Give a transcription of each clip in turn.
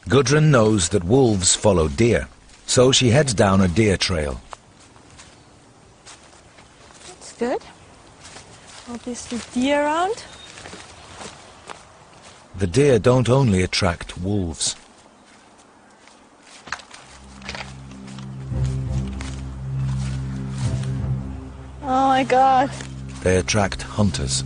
Gudrun knows that wolves follow deer, so she heads down a deer trail. That's good. Obviously deer around. The deer don't only attract wolves. Oh my god. They attract hunters.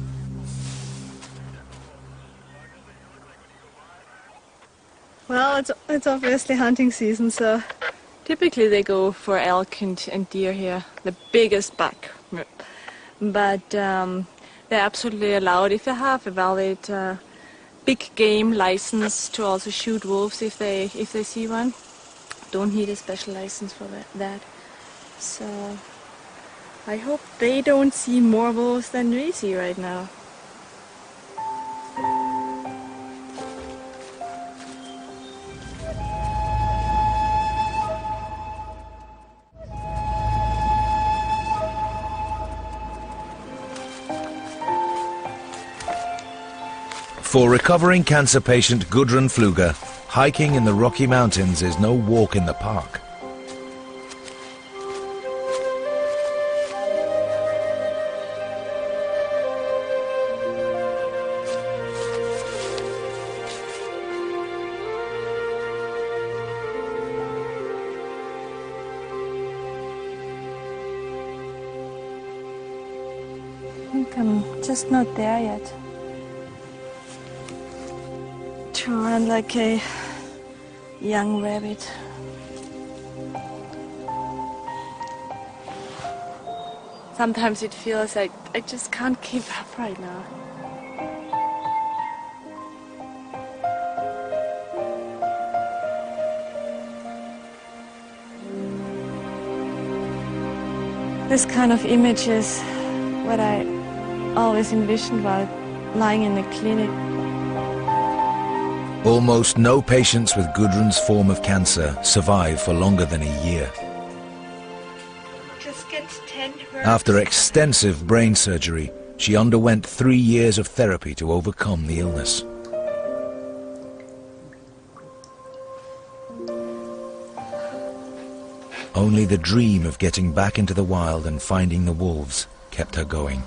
Well, it's obviously hunting season, so typically they go for elk and deer here, the biggest buck. But they're absolutely allowed if they have a valid big game license to also shoot wolves if they see one. Don't need a special license for that. So I hope they don't see more wolves than we see right now. For recovering cancer patient Gudrun Pflueger, hiking in the Rocky Mountains is no walk in the park. I think I'm just not there yet. To run like a young rabbit. Sometimes it feels like I just can't keep up right now. This kind of image is what I always envisioned while lying in the clinic. Almost no patients with Gudrun's form of cancer survive for longer than a year. Just get 10 herbs. After extensive brain surgery, she underwent 3 years of therapy to overcome the illness. Only the dream of getting back into the wild and finding the wolves kept her going.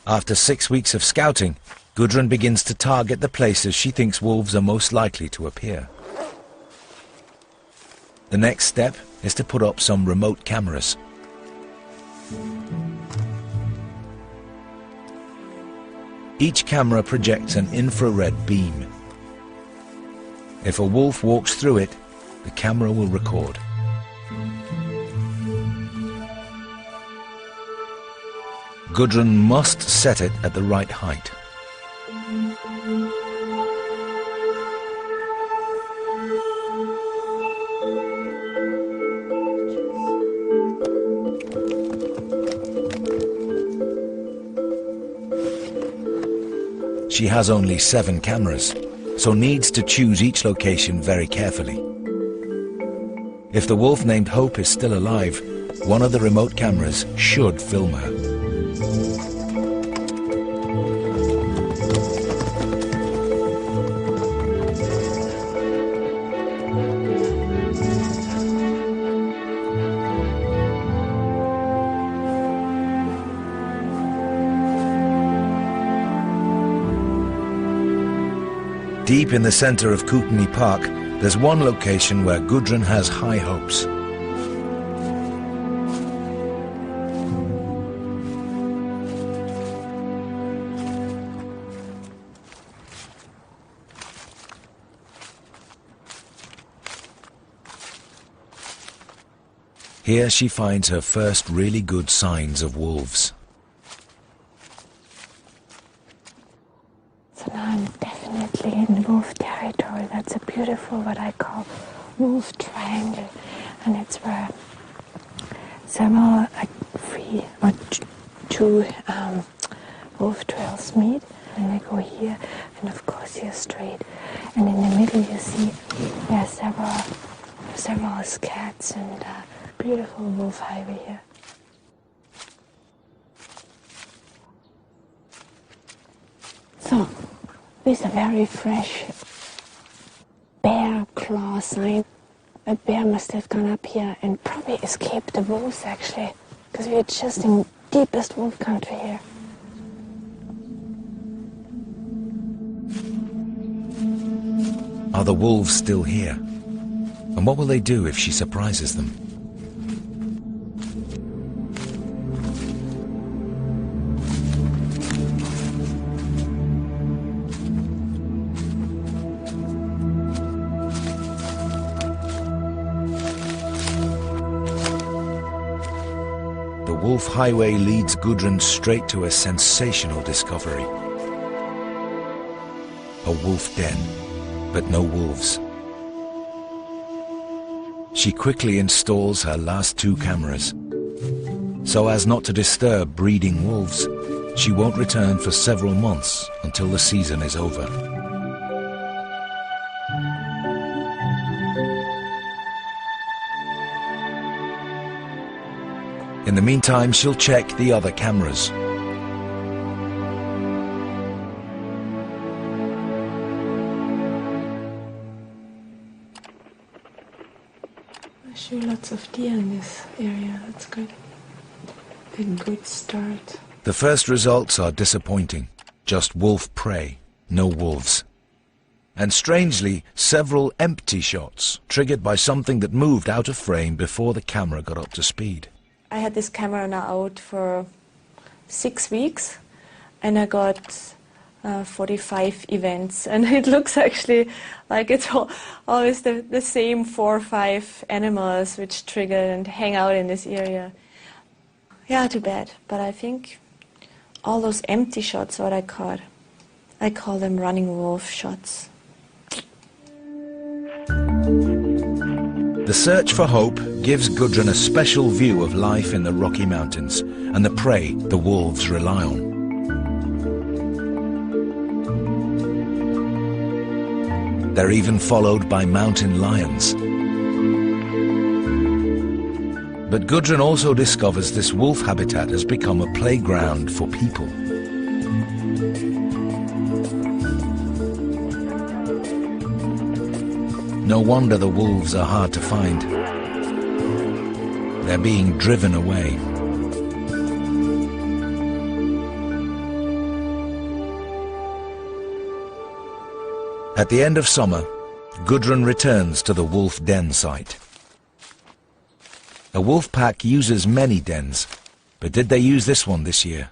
After 6 weeks of scouting, Gudrun begins to target the places she thinks wolves are most likely to appear. The next step is to put up some remote cameras. Each camera projects an infrared beam. If a wolf walks through it, the camera will record. Gudrun must set it at the right height. She has only 7 cameras, so needs to choose each location very carefully. If the wolf named Hope is still alive, one of the remote cameras should film her. Deep in the center of Kootenai Park, there's one location where Gudrun has high hopes. Here she finds her first really good signs of wolves. So now I'm definitely in wolf territory. That's a beautiful, what I call, wolf triangle. And it's where several two wolf trails meet, and they go here, and of course here straight. And in the middle you see there are several scats and beautiful wolf highway here. So, this is a very fresh bear claw sign. A bear must have gone up here and probably escaped the wolves actually, because we're just in deepest wolf country here. Are the wolves still here? And what will they do if she surprises them? The Wolf Highway leads Gudrun straight to a sensational discovery. A wolf den, but no wolves. She quickly installs her last 2 cameras. So as not to disturb breeding wolves, she won't return for several months until the season is over. In the meantime, she'll check the other cameras. I see lots of deer in this area. That's good. A good start. The first results are disappointing. Just wolf prey, no wolves. And strangely, several empty shots, triggered by something that moved out of frame before the camera got up to speed. I had this camera now out for 6 weeks, and I got 45 events, and it looks actually like it's always the same 4 or 5 animals which trigger and hang out in this area. Yeah, too bad, but I think all those empty shots what I caught, I call them running wolf shots. The search for hope gives Gudrun a special view of life in the Rocky Mountains and the prey the wolves rely on. They're even followed by mountain lions. But Gudrun also discovers this wolf habitat has become a playground for people. No wonder the wolves are hard to find. They're being driven away. At the end of summer, Gudrun returns to the wolf den site. A wolf pack uses many dens, but did they use this one this year?